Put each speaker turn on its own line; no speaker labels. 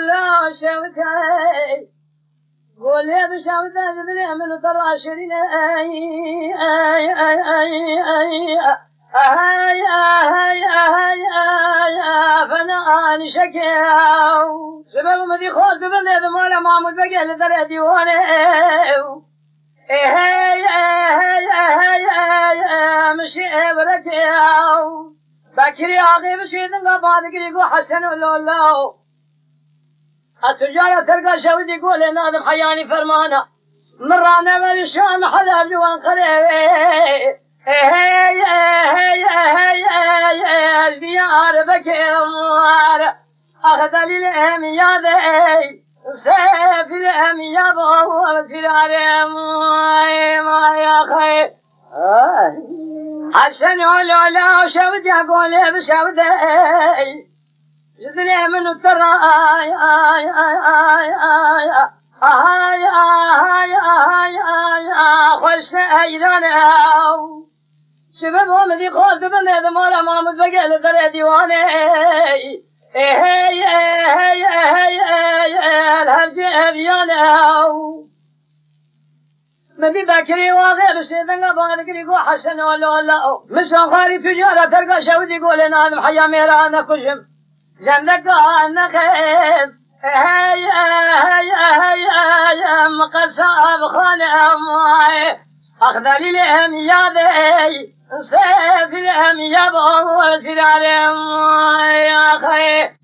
لا شوتي قولي بشوتي جدري من ترى شرين اي اي اي اي اي اي اي اي اي فنان شكاو شباب مدي خوز بلد مولا محمود بقل در ديوانه هاي هاي هاي هاي مشي بركاو بكري عقيب شيدن قباد قريقو حسن ولولو التجارة تلقى شودي يقول نادم حياني فرمانا مرانا بالشام حلب جوان قريب هاي هاي هاي هاي اشديار بكير اخذ لي الامياد سيف الامياد وفي العالم ما يا خير حسن ولولا شود يقول بشودي جدني من الترى آي آي آي آي آي آي آي آي آي خوش أيلان أو شباب ومدي خوز بني ذمالا محمود بقل در ديواني هاي هاي هاي هاي الهرج أبيان أو مدي بكري واغير سيدن قبال قريقو حسن ولولا مشان خاري تجارة تلقى شود يقول نادم حيا ميرانا كشم جنبك أنا خيب هاي هاي هاي هاي مقصاب خانة أمواي أخذ لي الأميادي سيف الأمياد وسرار أمواي يا خيب